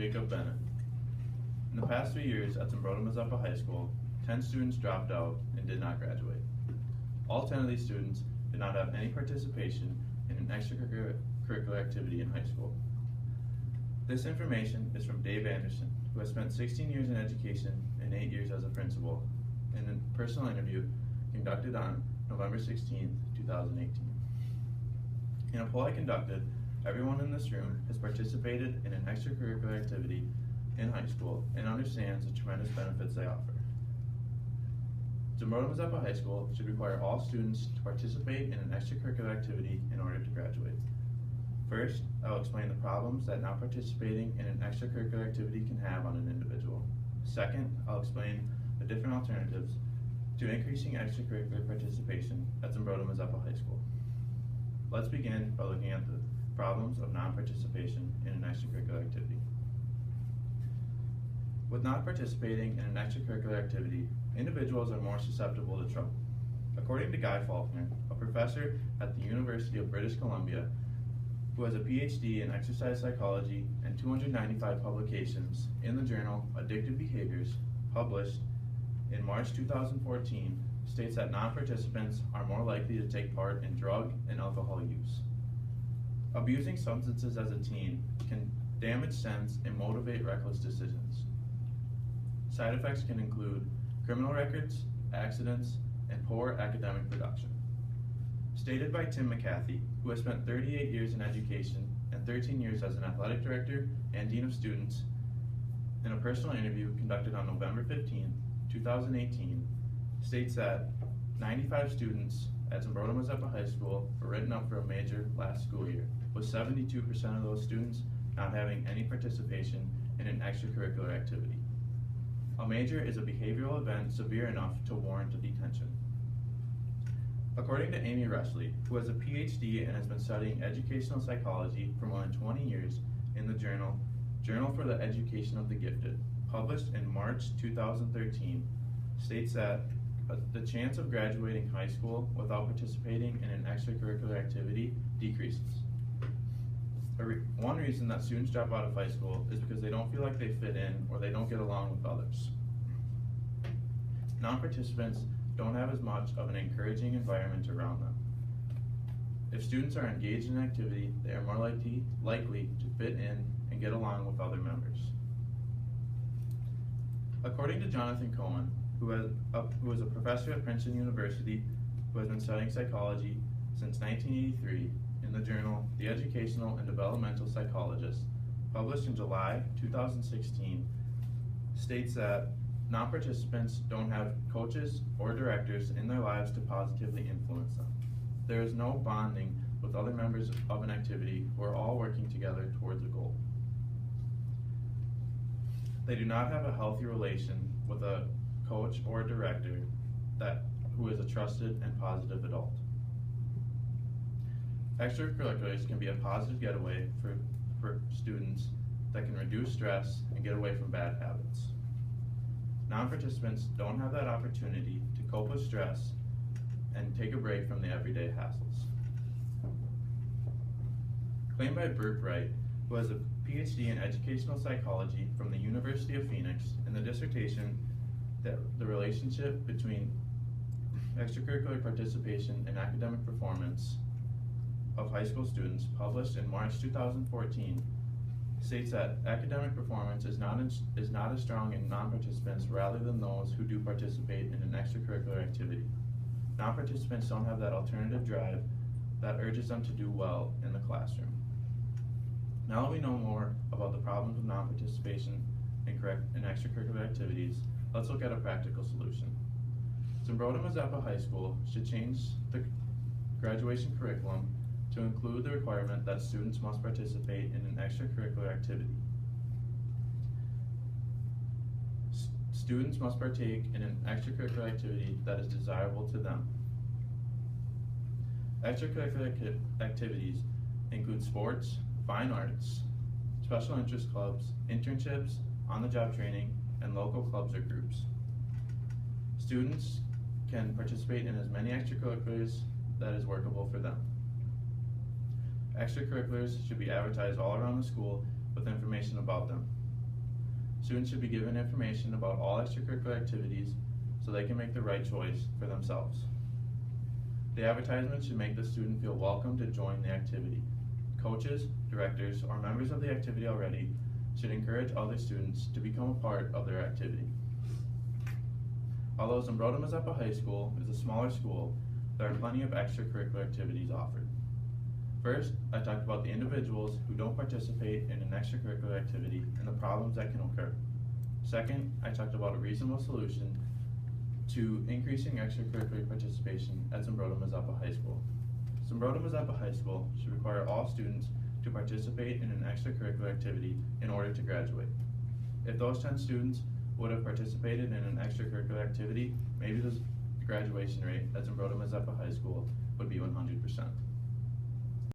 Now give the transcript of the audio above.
Jacob Bennett. In the past 3 years at Zumbrota High School, 10 students dropped out and did not graduate. All 10 of these students did not have any participation in an extracurricular activity in high school. This information is from Dave Anderson, who has spent 16 years in education and 8 years as a principal, in a personal interview conducted on November 16, 2018. In a poll I conducted, everyone in this room has participated in an extracurricular activity in high school and understands the tremendous benefits they offer. Zumbrota High School should require all students to participate in an extracurricular activity in order to graduate. First, I will explain the problems that not participating in an extracurricular activity can have on an individual. Second, I'll explain the different alternatives to increasing extracurricular participation at Zumbrota High School. Let's begin by looking at the problems of non-participation in an extracurricular activity. With not participating in an extracurricular activity, individuals are more susceptible to trouble. According to Guy Faulkner, a professor at the University of British Columbia, who has a PhD in exercise psychology and 295 publications in the journal Addictive Behaviors, published in March 2014, states that non-participants are more likely to take part in drug and alcohol use. Abusing substances as a teen can damage sense and motivate reckless decisions. Side effects can include criminal records, accidents, and poor academic production. Stated by Tim McCarthy, who has spent 38 years in education and 13 years as an athletic director and dean of students, in a personal interview conducted on November 15, 2018, states that 95 students at Zumbrota High School were written up for a major last school year, with 72% of those students not having any participation in an extracurricular activity. A major is a behavioral event severe enough to warrant a detention. According to Amy Resley, who has a PhD and has been studying educational psychology for more than 20 years in the journal for the Education of the Gifted, published in March 2013, states that the chance of graduating high school without participating in an extracurricular activity decreases. One reason that students drop out of high school is because they don't feel like they fit in or they don't get along with others. Non-participants don't have as much of an encouraging environment around them. If students are engaged in an activity, they are more likely to fit in and get along with other members. According to Jonathan Cohen, who is a professor at Princeton University, who has been studying psychology since 1983, in the journal The Educational and Developmental Psychologist, published in July 2016, states that non-participants don't have coaches or directors in their lives to positively influence them. There is no bonding with other members of an activity who are all working together towards a goal. They do not have a healthy relation with a coach or a director who is a trusted and positive adult. Extracurriculars can be a positive getaway for students that can reduce stress and get away from bad habits. Non-participants don't have that opportunity to cope with stress and take a break from the everyday hassles. Claimed by Burke Wright, who has a PhD in educational psychology from the University of Phoenix, in the dissertation that the relationship between extracurricular participation and academic performance of high school students, published in March 2014, states that academic performance is not as strong in non-participants rather than those who do participate in an extracurricular activity. Non-participants don't have that alternative drive that urges them to do well in the classroom. Now that we know more about the problems of non-participation in extracurricular activities, let's look at a practical solution. Zumbrota High School should change the graduation curriculum to include the requirement that students must participate in an extracurricular activity. Students must partake in an extracurricular activity that is desirable to them. Extracurricular activities include sports, fine arts, special interest clubs, internships, on-the-job training, and local clubs or groups. Students can participate in as many extracurriculars that is workable for them. Extracurriculars should be advertised all around the school with information about them. Students should be given information about all extracurricular activities so they can make the right choice for themselves. The advertisement should make the student feel welcome to join the activity. Coaches, directors, or members of the activity already should encourage other students to become a part of their activity. Although Zumbrota-Mazeppa High School is a smaller school, there are plenty of extracurricular activities offered. First, I talked about the individuals who don't participate in an extracurricular activity and the problems that can occur. Second, I talked about a reasonable solution to increasing extracurricular participation at Zumbrota-Mazeppa High School. Zumbrota-Mazeppa High School should require all students to participate in an extracurricular activity in order to graduate. If those 10 students would have participated in an extracurricular activity, maybe the graduation rate at Zumbrota-Mazeppa High School would be 100%.